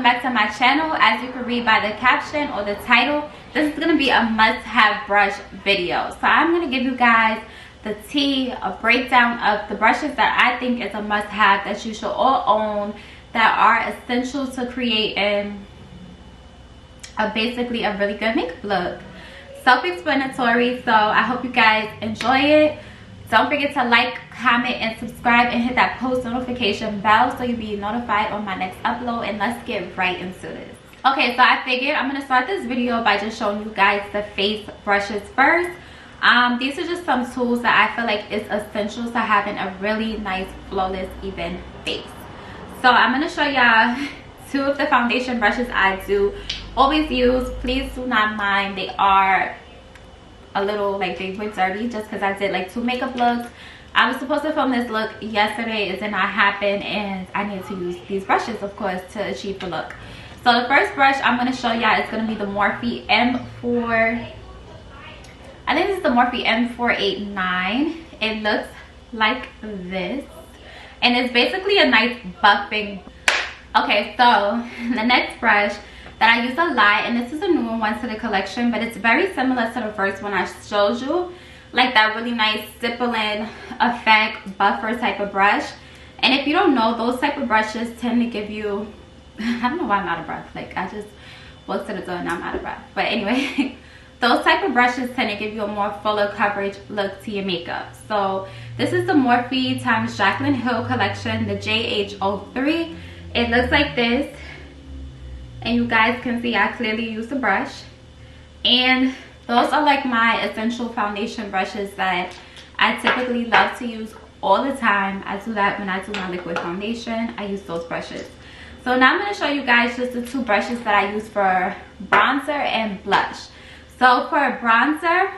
back to my channel. As you can read by the caption or the title, this is going to be a must-have brush video. So I'm going to give you guys the tea, a breakdown of the brushes that I think is a must-have that you should all own, that are essential to creating basically a really good makeup look. Self-explanatory, so I hope you guys enjoy it. Don't forget to like, comment, and subscribe, and hit that post notification bell so you'll be notified on my next upload. And let's get right into this. Okay, so I figured I'm going to start this video by just showing you guys the face brushes first. These are just some tools that I feel like is essential to having a really nice, flawless, even face. So I'm going to show y'all two of the foundation brushes I do always use. Please do not mind, they are a little like they were dirty just because I did like 2 makeup looks. I was supposed to film this look yesterday, it did not happen, and I need to use these brushes, of course, to achieve the look. So the first brush I'm going to show y'all is going to be the Morphe M4. I think this is the Morphe M489. It looks like this, and it's basically a nice buffing. Okay, so the next brush that I use a lot, and this is a newer one to the collection, but it's very similar to the first one I showed you, like that really nice stippling effect buffer type of brush. And if you don't know, those type of brushes tend to give you, I don't know why I'm out of breath, like I just walked to the door and I'm out of breath, but anyway, those type of brushes tend to give you a more fuller coverage look to your makeup. So this is the Morphe times Jaclyn Hill collection, the JH03. It looks like this, and you guys can see I clearly use the brush. And those are like my essential foundation brushes that I typically love to use all the time. I do that when I do my liquid foundation. I use those brushes. So now I'm going to show you guys just the 2 brushes that I use for bronzer and blush. So for bronzer,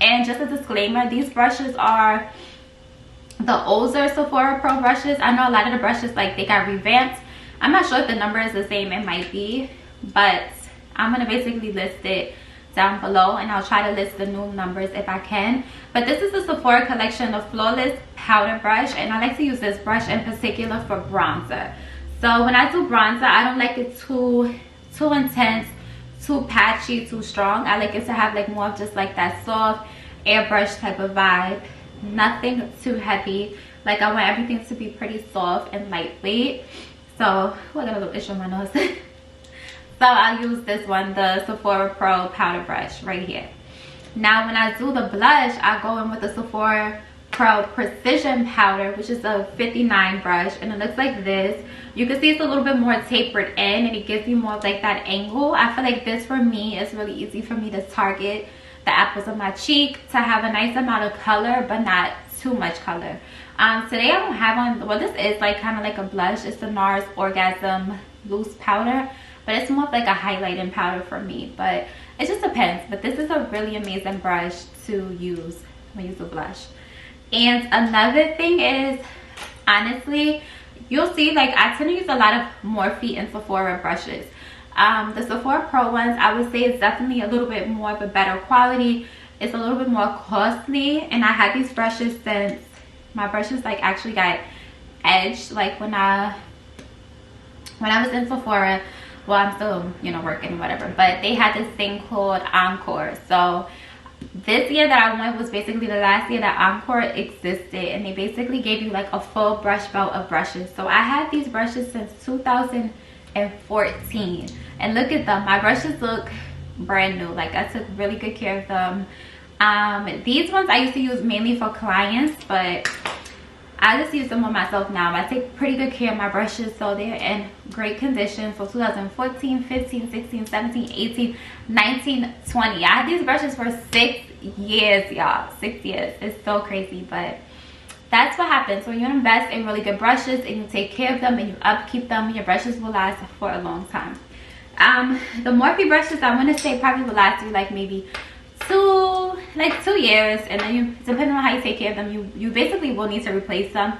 and just a disclaimer, these brushes are the older Sephora Pro brushes. I know a lot of the brushes, like, they got revamped. I'm not sure if the number is the same, it might be, but I'm going to basically list it down below, and I'll try to list the new numbers if I can. But this is the Sephora collection of Flawless Powder Brush, and I like to use this brush in particular for bronzer. So when I do bronzer, I don't like it too intense, too patchy, too strong. I like it to have like more of just like that soft airbrush type of vibe, nothing too heavy. Like I want everything to be pretty soft and lightweight. So I got a little issue on my nose. So I'll use this one, the Sephora Pro powder brush right here. Now when I do the blush, I go in with the Sephora Pro Precision powder, which is a 59 brush, and it looks like this. You can see it's a little bit more tapered in, and it gives you more of like that angle. I feel like this, for me, is really easy for me to target the apples of my cheek to have a nice amount of color, but not too much color. Today I don't have on, well, this is like kind of like a blush. It's the NARS Orgasm loose powder, but it's more of like a highlighting powder for me, but it just depends. But this is a really amazing brush to use when you use a blush. And another thing is, honestly, you'll see like I tend to use a lot of Morphe and Sephora brushes. The Sephora Pro ones, I would say, is definitely a little bit more of a better quality. It's a little bit more costly, and I had these brushes since my brushes like actually got edged, like when I was in Sephora. Well, I'm still, you know, working whatever, but they had this thing called Encore. So this year that I went was basically the last year that Encore existed, and they basically gave you like a full brush belt of brushes. So I had these brushes since 2014, and look at them. My brushes look brand new. Like I took really good care of them. These ones I used to use mainly for clients, but I just use them on myself now. I take pretty good care of my brushes, so they're in great condition. So 2014, 15, 16, 17, 18, 19, 20. I had these brushes for 6 years, y'all. 6 years. It's so crazy, but that's what happens when you invest in really good brushes and you take care of them and you upkeep them. Your brushes will last for a long time. The Morphe brushes, I want to say, probably will last you like maybe 2 years, and then you, depending on how you take care of them, you basically will need to replace them,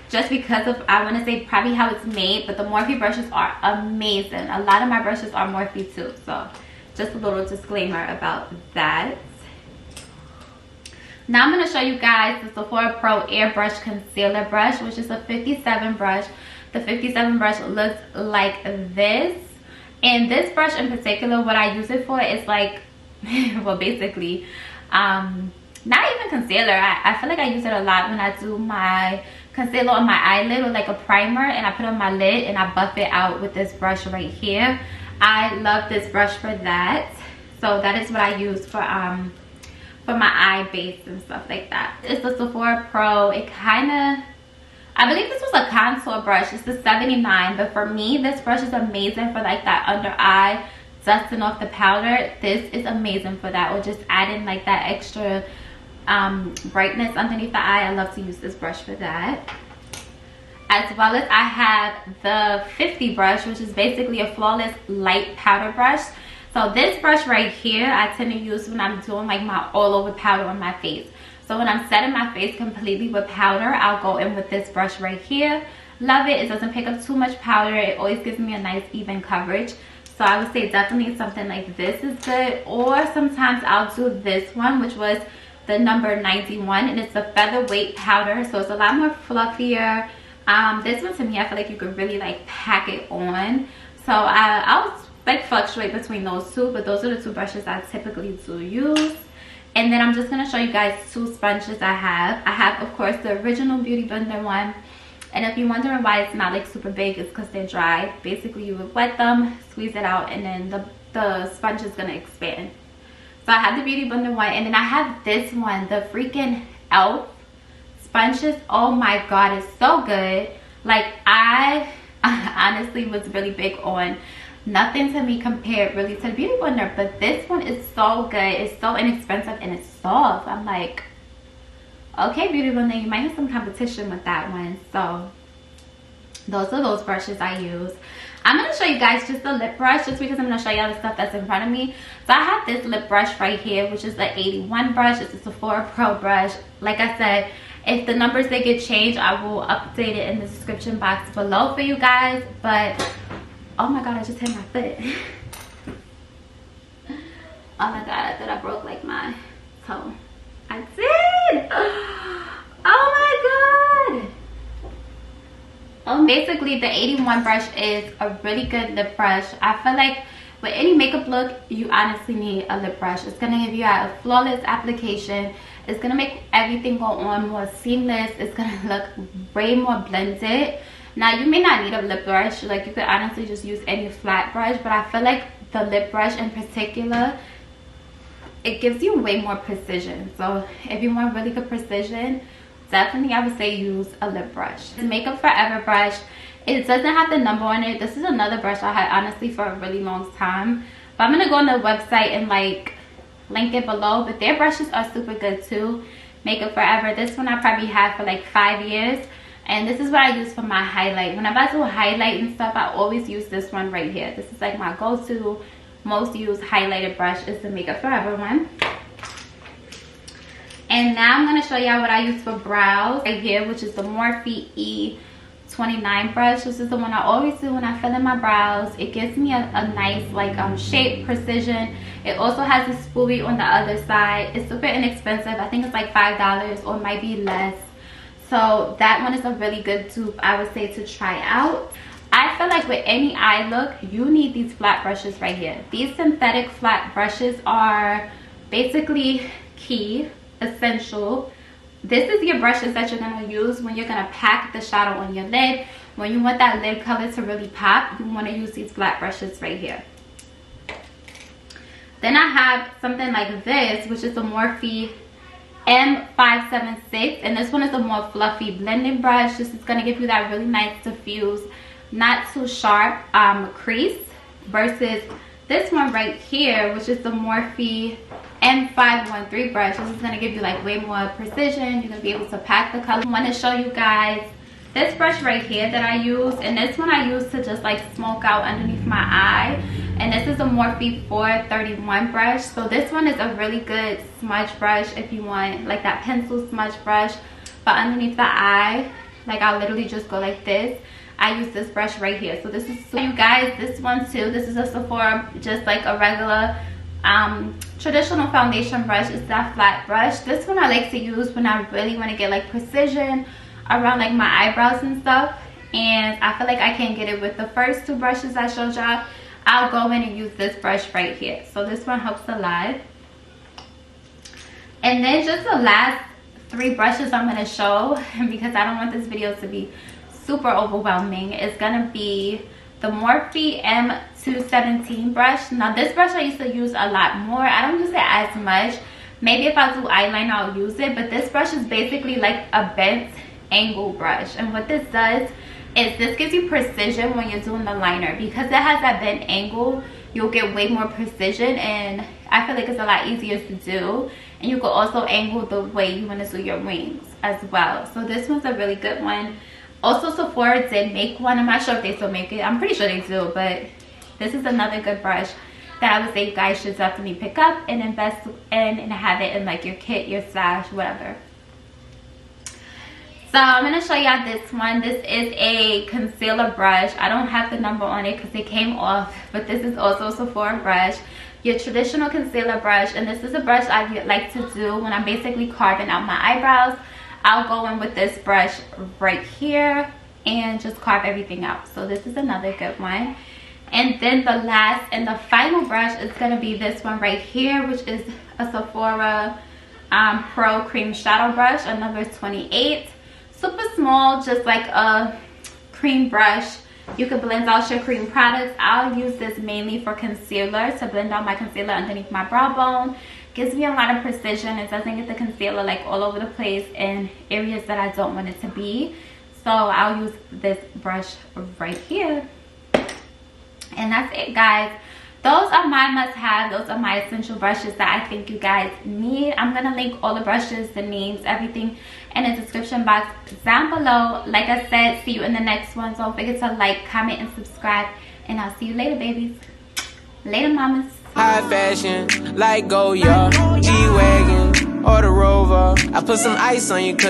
just because of, I want to say, probably how it's made. But the Morphe brushes are amazing. A lot of my brushes are Morphe too, so just a little disclaimer about that. Now I'm going to show you guys the Sephora Pro Airbrush Concealer Brush, which is a 57 brush. The 57 brush looks like this. And this brush in particular, what I use it for is like, well, basically, not even concealer. I feel like I use it a lot when I do my concealer on my eyelid, or like a primer, and I put it on my lid and I buff it out with this brush right here. I love this brush for that. So that is what I use for my eye base and stuff like that. It's the Sephora Pro. It kind of, I believe this was a contour brush. It's the 79, but for me, this brush is amazing for like that under eye, dusting off the powder. This is amazing for that, or just adding like that extra brightness underneath the eye. I love to use this brush for that. As well as I have the 50 brush, which is basically a flawless light powder brush. So this brush right here, I tend to use when I'm doing like my all over powder on my face. So when I'm setting my face completely with powder, I'll go in with this brush right here. Love it. It doesn't pick up too much powder. It always gives me a nice even coverage. So I would say definitely something like this is good. Or sometimes I'll do this one, which was the number 91, and it's a featherweight powder. So it's a lot more fluffier. This one to me, I feel like you could really like pack it on. So I'll like fluctuate between those two, but those are the two brushes I typically do use. And then I'm just going to show you guys two sponges I have. I have, of course, the original Beauty Blender one. And if you're wondering why it's not like super big, it's because they're dry. Basically, you would wet them, squeeze it out, and then the sponge is going to expand. So I have the Beauty Blender one, and then I have this one, the freaking e.l.f. sponges. Oh my god, it's so good. Like, I honestly was really big on nothing to me compared really to the Beauty Blender, but this one is so good. It's so inexpensive and it's soft. I'm like, okay, Beauty Blender, you might have some competition with that one. So those are those brushes I use. I'm going to show you guys just the lip brush, just because I'm going to show y'all the stuff that's in front of me. So I have this lip brush right here, which is the 81 brush. It's a Sephora Pro brush. Like I said, if the numbers they get changed, I will update it in the description box below for you guys. But oh my god, I just hit my foot. Oh my god, I thought I broke like my toe. I did. Oh my god. Basically, the 81 brush is a really good lip brush. I feel like with any makeup look, you honestly need a lip brush. It's going to give you a flawless application. It's going to make everything go on more seamless. It's going to look way more blended. Now, you may not need a lip brush. Like, you could honestly just use any flat brush. But I feel like the lip brush in particular, it gives you way more precision. So if you want really good precision, definitely I would say use a lip brush. The Makeup Forever brush, it doesn't have the number on it. This is another brush I had honestly for a really long time, but I'm gonna go on the website and like link it below. But their brushes are super good too. Makeup Forever, this one I probably had for like 5 years, and this is what I use for my highlight. Whenever I do highlight and stuff, I always use this one right here. This is like my go-to most used highlighter brush, is the Makeup Forever one. And now I'm going to show y'all what I use for brows right here, which is the Morphe E29 brush. This is the one I always do when I fill in my brows. It gives me a nice like shape, precision. It also has a spoolie on the other side. It's super inexpensive. I think it's like $5 or might be less. So that one is a really good dupe, I would say, to try out. I feel like with any eye look, you need these flat brushes right here. These synthetic flat brushes are basically key, essential. This is your brushes that you're going to use when you're going to pack the shadow on your lid. When you want that lid color to really pop, you want to use these flat brushes right here. Then I have something like this, which is the Morphe M576, and this one is a more fluffy blending brush. This is going to give you that really nice diffuse, not too sharp crease, versus this one right here, which is the Morphe M513 brush. This is going to give you like way more precision. You're going to be able to pack the color. I want to show you guys this brush right here that I use, and this one I use to just like smoke out underneath my eye. And this is a Morphe 431 brush. So this one is a really good smudge brush if you want like that pencil smudge brush, but underneath the eye, like I'll literally just go like this. I use this brush right here. So this is, so you guys, this one too, this is a Sephora, just like a regular traditional foundation brush. It's that flat brush. This one I like to use when I really want to get like precision around like my eyebrows and stuff. and I feel like I can't get it with the first two brushes I showed y'all, I'll go in and use this brush right here. So this one helps a lot. And then just the last three brushes I'm going to show, because I don't want this video to be super overwhelming, is going to be the Morphe M217 brush. Now this brush I used to use a lot more. I don't use it as much. Maybe if I do eyeliner I'll use it, but this brush is basically like a bent angle brush. And what this does is this gives you precision when you're doing the liner. Because it has that bent angle, you'll get way more precision, and I feel like it's a lot easier to do. And you can also angle the way you want to do your wings as well. So this one's a really good one. Also, Sephora did make one. I'm not sure if they still make it. I'm pretty sure they do, but this is another good brush that I would say you guys should definitely pick up and invest in and have it in like your kit, your stash, whatever. So I'm going to show y'all this one. This is a concealer brush. I don't have the number on it because it came off, but this is also a Sephora brush. Your traditional concealer brush, and this is a brush I like to do when I'm basically carving out my eyebrows. I'll go in with this brush right here and just carve everything out. So this is another good one. And then the last and the final brush is going to be this one right here, which is a Sephora Pro Cream Shadow Brush, a number 28. Super small, just like a cream brush. You can blend out your cream products. I'll use this mainly for concealer, to blend out my concealer underneath my brow bone. Gives me a lot of precision. It doesn't get the concealer like all over the place in areas that I don't want it to be. So I'll use this brush right here. And that's it, guys. Those are my must-have. Those are my essential brushes that I think you guys need. I'm going to link all the brushes, the names, everything in the description box down below. Like I said, see you in the next one. Don't forget to like, comment, and subscribe. And I'll see you later, babies. Later, mamas. High fashion, like Goya, G-Wagon, or the Rover. I put some ice on you 'cause